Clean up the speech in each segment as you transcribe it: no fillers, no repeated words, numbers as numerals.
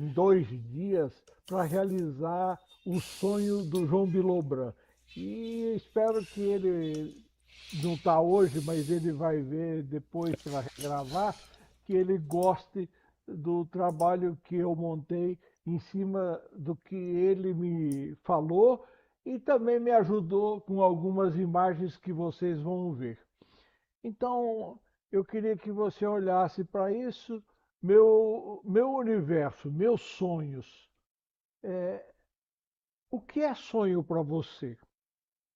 em 2 dias para realizar o sonho do João Bilobran. E espero que ele não está hoje, mas ele vai ver depois para gravar, que ele goste do trabalho que eu montei em cima do que ele me falou e também me ajudou com algumas imagens que vocês vão ver. Então, eu queria que você olhasse para isso, meu universo, meus sonhos. O que é sonho para você?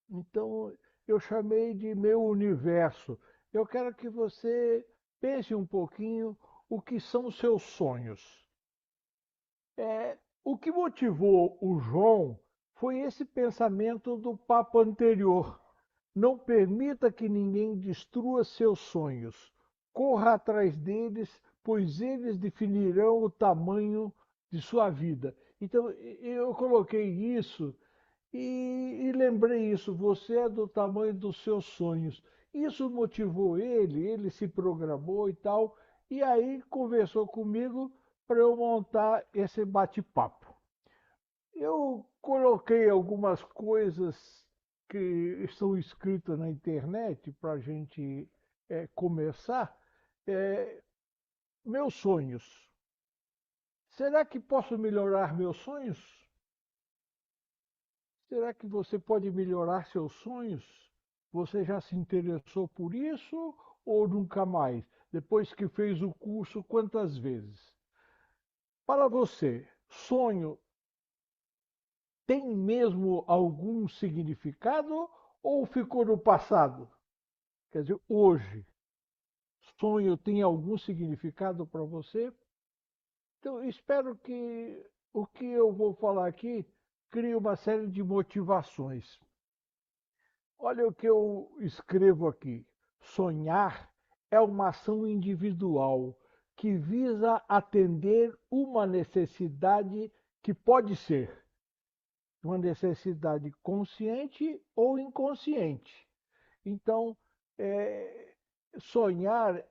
Então, eu chamei de meu universo. Eu quero que você pense um pouquinho o que são seus sonhos. O que motivou o João foi esse pensamento do papo anterior. Não permita que ninguém destrua seus sonhos. Corra atrás deles, pois eles definirão o tamanho de sua vida. Então, eu coloquei isso e lembrei isso. Você é do tamanho dos seus sonhos. Isso motivou ele se programou e tal, e aí conversou comigo para eu montar esse bate-papo. Eu coloquei algumas coisas que estão escritas na internet para a gente começar. É, meus sonhos. Será que posso melhorar meus sonhos? Será que você pode melhorar seus sonhos? Você já se interessou por isso ou nunca mais? Depois que fez o curso, quantas vezes? Para você, sonho tem mesmo algum significado ou ficou no passado? Quer dizer, hoje, sonho tem algum significado para você? Então, espero que o que eu vou falar aqui crie uma série de motivações. Olha o que eu escrevo aqui. Sonhar é uma ação individual que visa atender uma necessidade que pode ser uma necessidade consciente ou inconsciente. Então, é, sonhar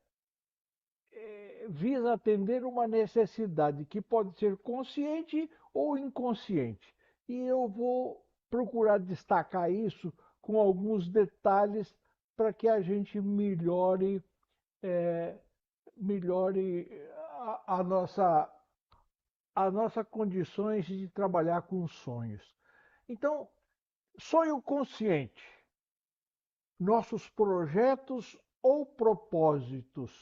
visa atender uma necessidade que pode ser consciente ou inconsciente. E eu vou procurar destacar isso com alguns detalhes para que a gente é, melhore a nossa condições de trabalhar com sonhos. Então, sonho consciente, nossos projetos ou propósitos.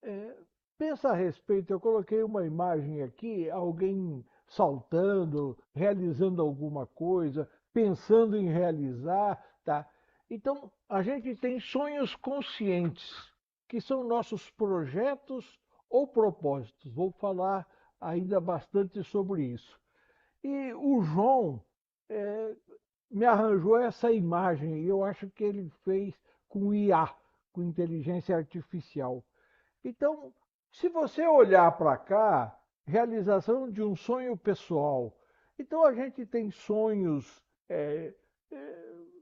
É, pensa a respeito, eu coloquei uma imagem aqui, alguém saltando, realizando alguma coisa, pensando em realizar, tá? Então, a gente tem sonhos conscientes, que são nossos projetos ou propósitos. Vou falar ainda bastante sobre isso. E o João é, me arranjou essa imagem, e eu acho que ele fez com IA, com inteligência artificial. Então, se você olhar para cá, realização de um sonho pessoal. Então, a gente tem sonhos é,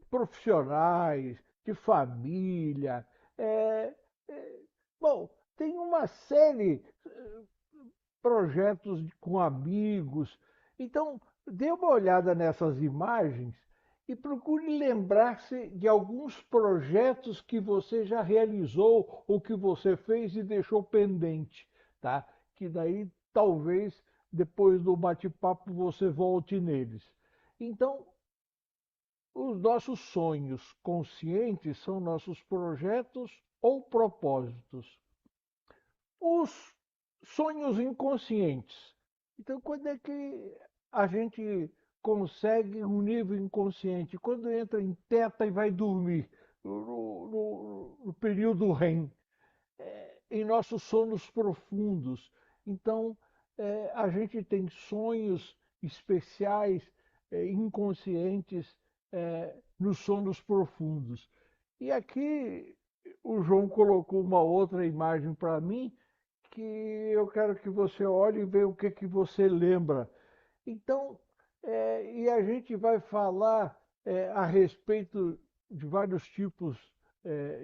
profissionais, de família. é, é, bom, tem uma série projetos com amigos. Então, dê uma olhada nessas imagens e procure lembrar-se de alguns projetos que você já realizou ou que você fez e deixou pendente, tá? Que daí talvez depois do bate-papo você volte neles. Então, os nossos sonhos conscientes são nossos projetos ou propósitos. Os sonhos inconscientes. Então, quando é que a gente consegue um nível inconsciente? Quando entra em teta e vai dormir, no período REM, em nossos sonos profundos. Então, a gente tem sonhos especiais, inconscientes, nos sonos profundos. E aqui o João colocou uma outra imagem para mim, que eu quero que você olhe e veja o que, que você lembra. Então, e a gente vai falar a respeito de vários tipos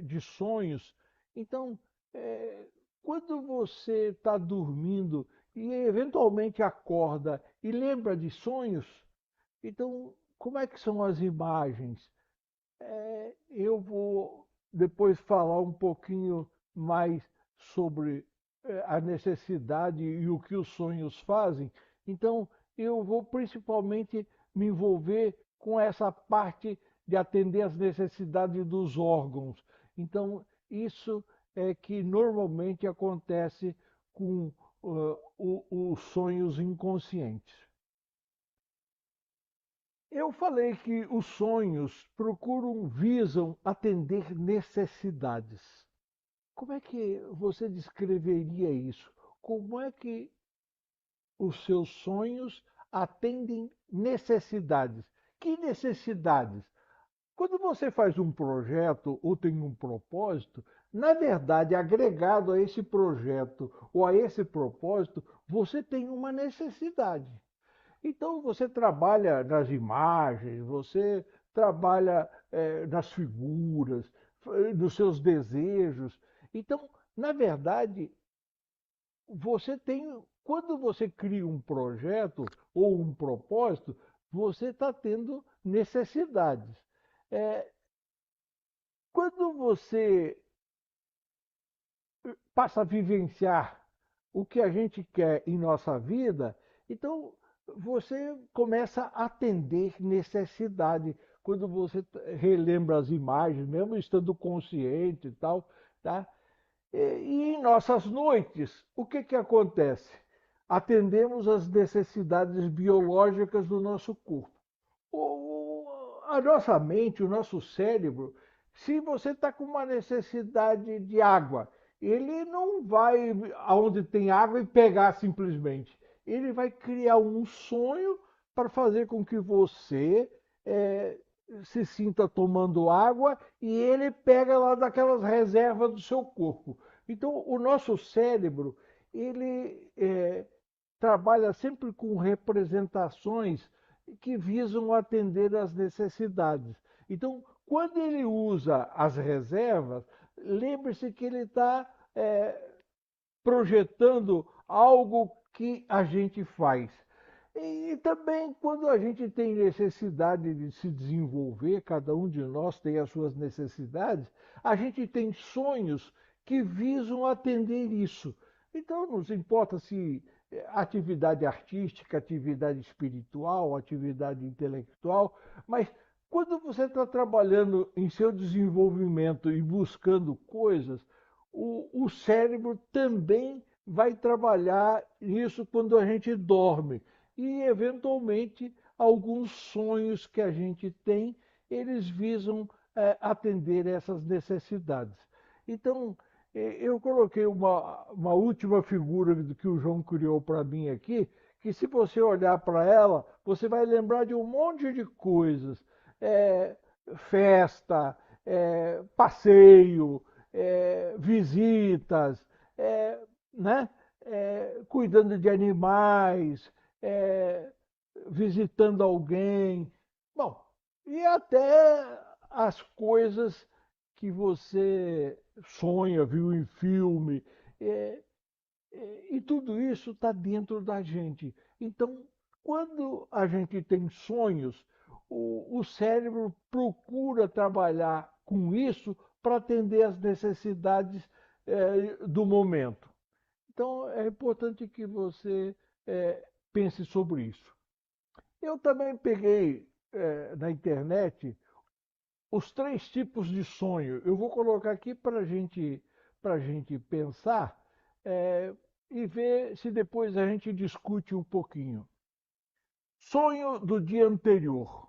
de sonhos. Então, é, quando você está dormindo e eventualmente acorda e lembra de sonhos, então como é que são as imagens? Eu vou depois falar um pouquinho mais sobre a necessidade e o que os sonhos fazem. Então, eu vou principalmente me envolver com essa parte de atender às necessidades dos órgãos. Então, isso é que normalmente acontece com os sonhos inconscientes. Eu falei que os sonhos visam atender necessidades. Como é que você descreveria isso? Como é que os seus sonhos atendem necessidades? Que necessidades? Quando você faz um projeto ou tem um propósito, na verdade, agregado a esse projeto ou a esse propósito, você tem uma necessidade. Então você trabalha nas imagens, você trabalha nas figuras, nos seus desejos. Então, na verdade, você tem, quando você cria um projeto ou um propósito, você está tendo necessidades. É, quando você passa a vivenciar o que a gente quer em nossa vida, então você começa a atender necessidade quando você relembra as imagens, mesmo estando consciente e tal, tá? E em nossas noites, o que que acontece? Atendemos às necessidades biológicas do nosso corpo. A nossa mente, o nosso cérebro, se você está com uma necessidade de água, ele não vai aonde tem água e pegar simplesmente. Ele vai criar um sonho para fazer com que você se sinta tomando água e ele pega lá daquelas reservas do seu corpo. Então, o nosso cérebro, ele trabalha sempre com representações que visam atender às necessidades. Então, quando ele usa as reservas, lembre-se que ele está projetando algo que a gente faz. E também, quando a gente tem necessidade de se desenvolver, cada um de nós tem as suas necessidades, a gente tem sonhos que visam atender isso. Então, não importa se atividade artística, atividade espiritual, atividade intelectual, mas quando você está trabalhando em seu desenvolvimento e buscando coisas, o cérebro também vai trabalhar isso quando a gente dorme. E, eventualmente, alguns sonhos que a gente tem, eles visam atender essas necessidades. Então, eu coloquei uma última figura que o João criou para mim aqui, que se você olhar para ela, você vai lembrar de um monte de coisas. É, festa, passeio, visitas, é, né? Cuidando de animais, é, visitando alguém. Bom, e até as coisas que você sonha, viu em filme. É, e tudo isso está dentro da gente. Então, quando a gente tem sonhos, o cérebro procura trabalhar com isso para atender às necessidades do momento. Então, é importante que você pense sobre isso. Eu também peguei na internet os três tipos de sonho. Eu vou colocar aqui para gente pensar e ver se depois a gente discute um pouquinho. Sonho do dia anterior.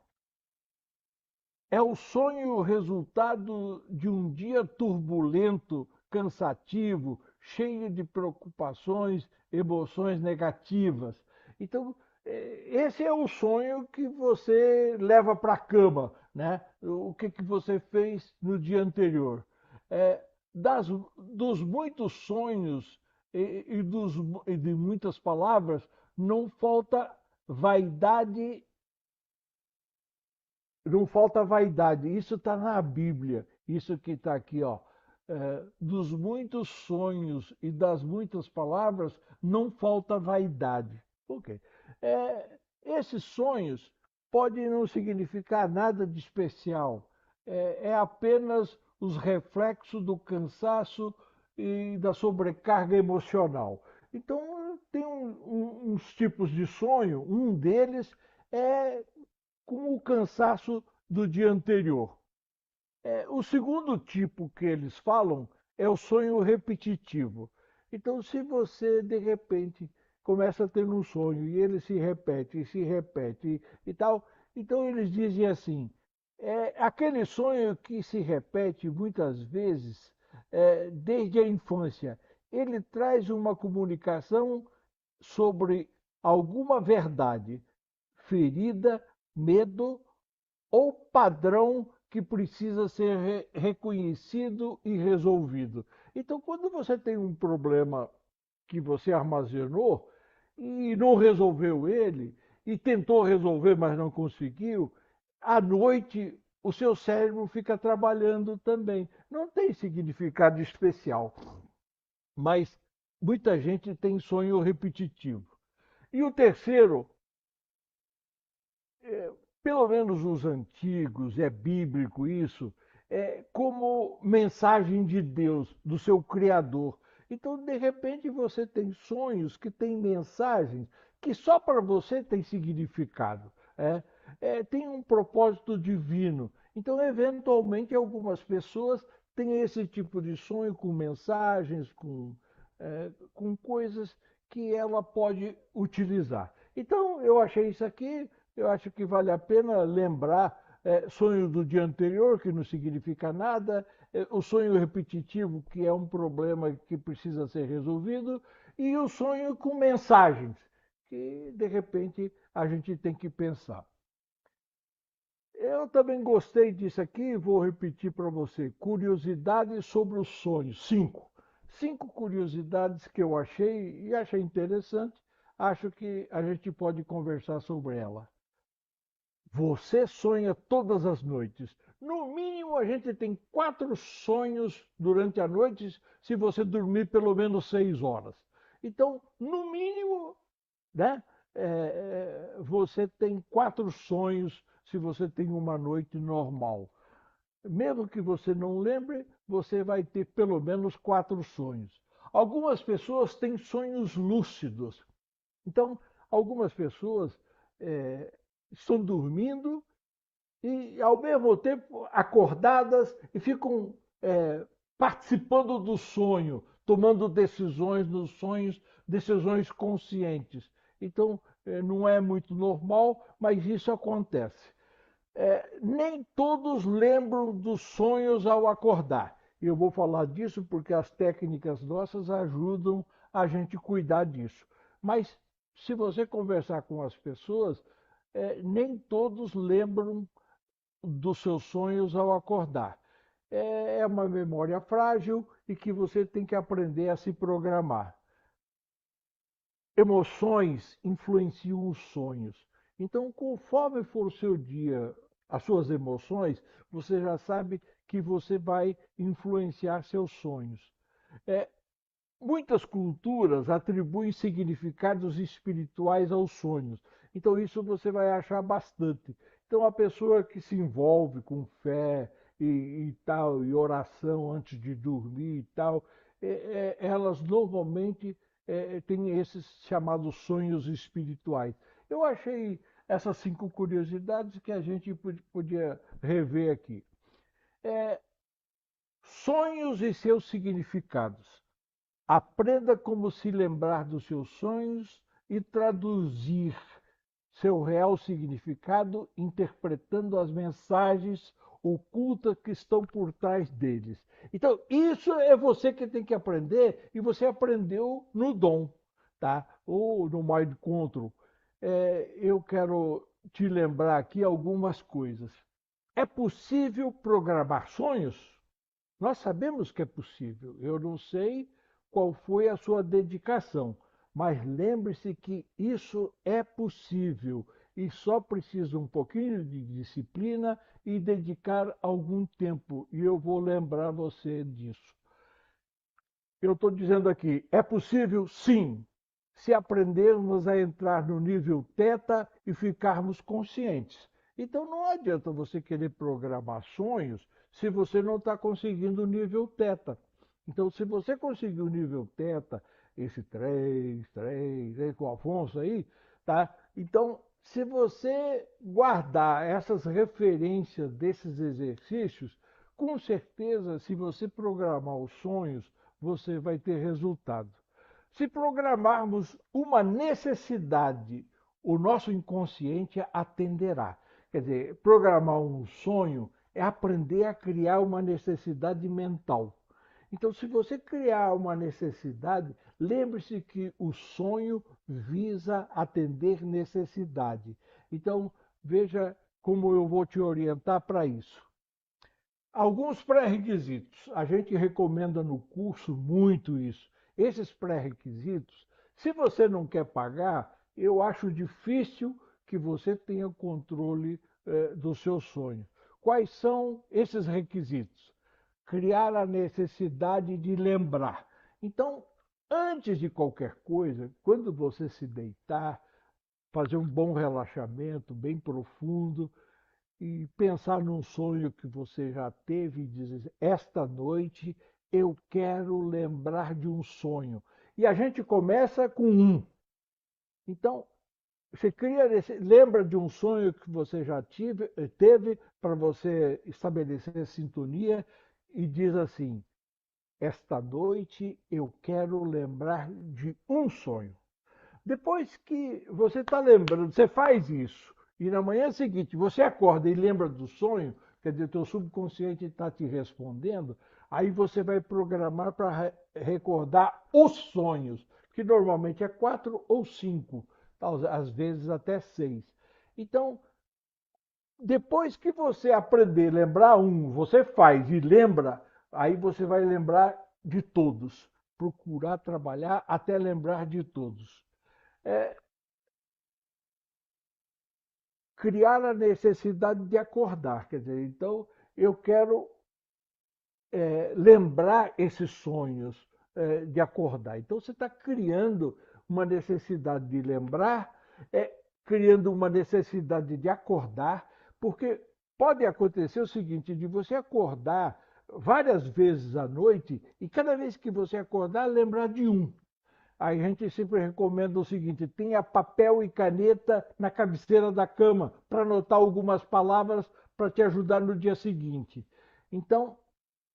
É o sonho resultado de um dia turbulento, cansativo, cheio de preocupações, emoções negativas. Então, esse é o sonho que você leva para a cama, né? O que, que você fez no dia anterior. É, dos muitos sonhos e de muitas palavras, não falta vaidade, não falta vaidade. Isso está na Bíblia. Isso que está aqui, ó. dos muitos sonhos e das muitas palavras, não falta vaidade. Por quê? Esses sonhos podem não significar nada de especial, é apenas os reflexos do cansaço e da sobrecarga emocional. Então, tem uns tipos de sonho, um deles é com o cansaço do dia anterior. O segundo tipo que eles falam é o sonho repetitivo. Então, se você de repente começa a ter um sonho e ele se repete e tal, então eles dizem assim: aquele sonho que se repete muitas vezes desde a infância, ele traz uma comunicação sobre alguma verdade, ferida, medo ou padrão que precisa ser reconhecido e resolvido. Então, quando você tem um problema que você armazenou e não resolveu ele, e tentou resolver, mas não conseguiu, à noite o seu cérebro fica trabalhando também. Não tem significado especial, mas muita gente tem sonho repetitivo. E o terceiro, é, pelo menos os antigos, é bíblico isso, é como mensagem de Deus, do seu Criador. Então, de repente, você tem sonhos que têm mensagens que só para você tem significado. Tem um propósito divino. Então, eventualmente, algumas pessoas têm esse tipo de sonho com mensagens, com coisas que ela pode utilizar. Então, eu achei isso aqui, eu acho que vale a pena lembrar sonho do dia anterior, que não significa nada, o sonho repetitivo, que é um problema que precisa ser resolvido, e o sonho com mensagens, que de repente a gente tem que pensar. Eu também gostei disso aqui, vou repetir para você. Curiosidades sobre os sonhos. Cinco. Cinco curiosidades que eu achei e achei interessante. Acho que a gente pode conversar sobre ela. Você sonha todas as noites. No mínimo, a gente tem 4 sonhos durante a noite, se você dormir pelo menos 6 horas. Então, no mínimo, né? Você tem 4 sonhos se você tem uma noite normal. Mesmo que você não lembre, você vai ter pelo menos 4 sonhos. Algumas pessoas têm sonhos lúcidos. Então, algumas pessoas é, estão dormindo e, ao mesmo tempo, acordadas e ficam participando do sonho, tomando decisões nos sonhos, decisões conscientes. Então, não é muito normal, mas isso acontece. Nem todos lembram dos sonhos ao acordar. E eu vou falar disso porque as técnicas nossas ajudam a gente cuidar disso. Mas se você conversar com as pessoas, nem todos lembram dos seus sonhos ao acordar. É uma memória frágil e que você tem que aprender a se programar. Emoções influenciam os sonhos. Então, conforme for o seu dia, as suas emoções, você já sabe que você vai influenciar seus sonhos. É, Muitas culturas atribuem significados espirituais aos sonhos. Então, isso você vai achar bastante. Então, a pessoa que se envolve com fé e tal, e oração antes de dormir e tal, elas normalmente têm esses chamados sonhos espirituais. Eu achei essas 5 curiosidades que a gente podia rever aqui. É, Sonhos e seus significados. Aprenda como se lembrar dos seus sonhos e traduzir seu real significado, interpretando as mensagens ocultas que estão por trás deles. Então, isso é você que tem que aprender e você aprendeu no dom, tá? Ou no Mind Control. Eu quero te lembrar aqui algumas coisas. É possível programar sonhos? Nós sabemos que é possível. Eu não sei qual foi a sua dedicação, mas lembre-se que isso é possível e só precisa um pouquinho de disciplina e dedicar algum tempo. E eu vou lembrar você disso. Eu estou dizendo aqui, é possível sim, se aprendermos a entrar no nível teta e ficarmos conscientes. Então não adianta você querer programar sonhos se você não está conseguindo o nível teta. Então, se você conseguir o nível teta, esse 3, com o Afonso aí, tá? Então, se você guardar essas referências desses exercícios, com certeza, se você programar os sonhos, você vai ter resultado. Se programarmos uma necessidade, o nosso inconsciente atenderá. Quer dizer, programar um sonho é aprender a criar uma necessidade mental. Então, se você criar uma necessidade, lembre-se que o sonho visa atender necessidade. Então, veja como eu vou te orientar para isso. Alguns pré-requisitos. A gente recomenda no curso muito isso. Esses pré-requisitos, se você não quer pagar, eu acho difícil que você tenha controle do seu sonho. Quais são esses requisitos? Criar a necessidade de lembrar. Então, antes de qualquer coisa, quando você se deitar, fazer um bom relaxamento bem profundo, e pensar num sonho que você já teve e dizer: esta noite eu quero lembrar de um sonho. E a gente começa com um. Então, você lembra de um sonho que você já teve para você estabelecer sintonia e diz assim: esta noite eu quero lembrar de um sonho. Depois que você está lembrando, você faz isso, e na manhã seguinte você acorda e lembra do sonho, quer dizer, teu subconsciente está te respondendo, aí você vai programar para recordar os sonhos, que normalmente é 4 ou 5, às vezes até 6. Então, depois que você aprender a lembrar um, você faz e lembra, aí você vai lembrar de todos. Procurar trabalhar até lembrar de todos. É, criar a necessidade de acordar. Quer dizer, então eu quero lembrar esses sonhos de acordar. Então você está criando uma necessidade de lembrar, criando uma necessidade de acordar, porque pode acontecer o seguinte, de você acordar várias vezes à noite e cada vez que você acordar, lembrar de um. A gente sempre recomenda o seguinte: tenha papel e caneta na cabeceira da cama para anotar algumas palavras para te ajudar no dia seguinte. Então,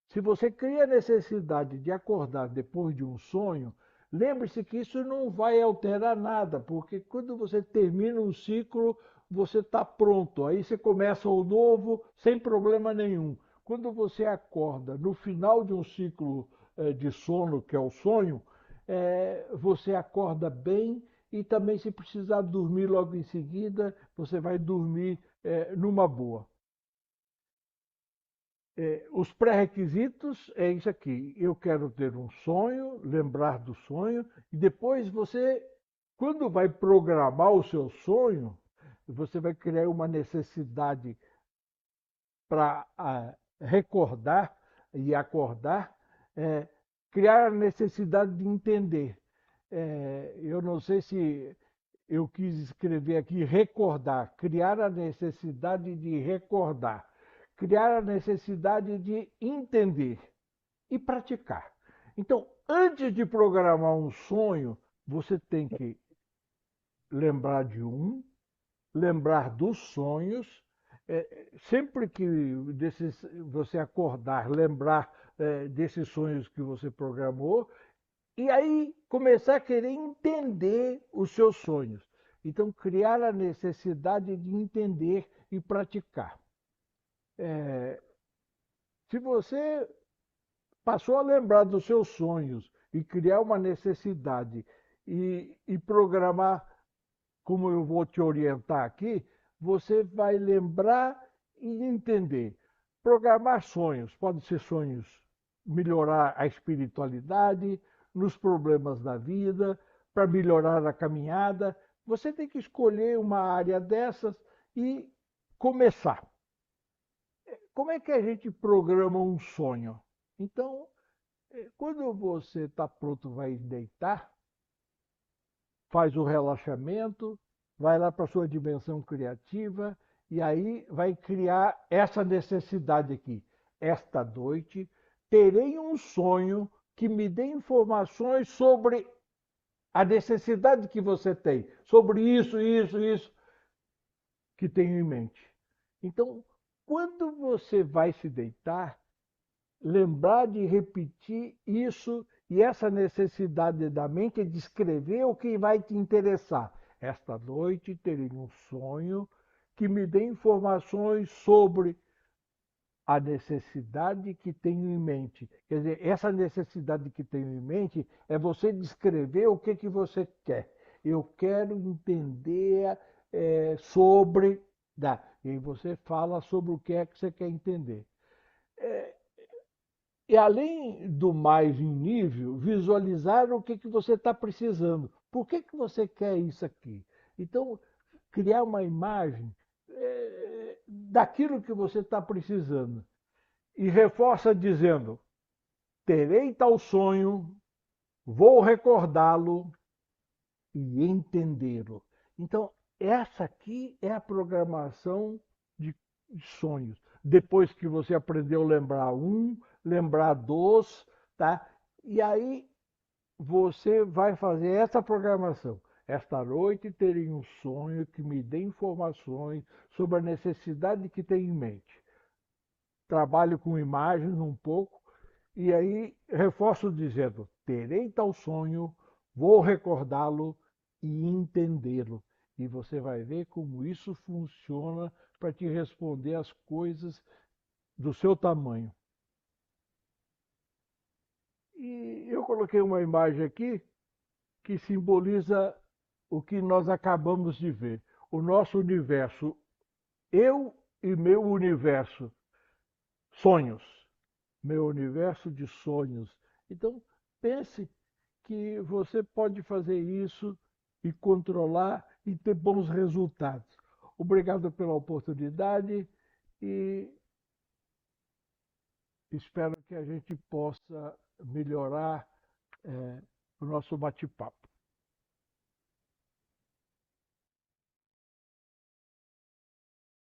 se você cria a necessidade de acordar depois de um sonho, lembre-se que isso não vai alterar nada, porque quando você termina um ciclo, você está pronto. Aí você começa o novo sem problema nenhum. Quando você acorda no final de um ciclo de sono, que é o sonho, você acorda bem e também, se precisar dormir logo em seguida, você vai dormir numa boa. Os pré-requisitos é isso aqui. Eu quero ter um sonho, lembrar do sonho, e depois você, quando vai programar o seu sonho, você vai criar uma necessidade para recordar e acordar, é, criar a necessidade de entender. Eu não sei se eu quis escrever aqui recordar, criar a necessidade de recordar, criar a necessidade de entender e praticar. Então, antes de programar um sonho, você tem que lembrar de um, lembrar dos sonhos, sempre que você acordar, lembrar desses sonhos que você programou, e aí começar a querer entender os seus sonhos. Então, criar a necessidade de entender e praticar. Se você passou a lembrar dos seus sonhos e criar uma necessidade e programar, como eu vou te orientar aqui, você vai lembrar e entender. Programar sonhos, pode ser sonhos melhorar a espiritualidade, nos problemas da vida, para melhorar a caminhada. Você tem que escolher uma área dessas e começar. Como é que a gente programa um sonho? Então, Quando você está pronto, vai deitar, faz o relaxamento, vai lá para a sua dimensão criativa e aí vai criar essa necessidade aqui. Esta noite terei um sonho que me dê informações sobre a necessidade que você tem, sobre isso que tenho em mente. Então, quando você vai se deitar, lembrar de repetir isso e essa necessidade da mente é de escrever o que vai te interessar. Esta noite terei um sonho que me dê informações sobre a necessidade que tenho em mente. Quer dizer, essa necessidade que tenho em mente é você descrever o que você quer. Eu quero entender sobre. E você fala sobre o que é que você quer entender. E além do mais em nível, visualizar o que você está precisando. Por que você quer isso aqui? Então, criar uma imagem daquilo que você está precisando. E reforça dizendo: terei tal sonho, vou recordá-lo e entendê-lo. Então, essa aqui é a programação de sonhos. Depois que você aprendeu a lembrar um, lembrar dois, tá? E aí você vai fazer essa programação. Esta noite terei um sonho que me dê informações sobre a necessidade que tenho em mente. Trabalho com imagens um pouco e aí reforço dizendo: terei tal sonho, vou recordá-lo e entendê-lo. E você vai ver como isso funciona para te responder as coisas do seu tamanho. E eu coloquei uma imagem aqui que simboliza o que nós acabamos de ver. O nosso universo, eu e meu universo, sonhos, meu universo de sonhos. Então, pense que você pode fazer isso e controlar e ter bons resultados. Obrigado pela oportunidade e espero que a gente possa melhorar o nosso bate-papo.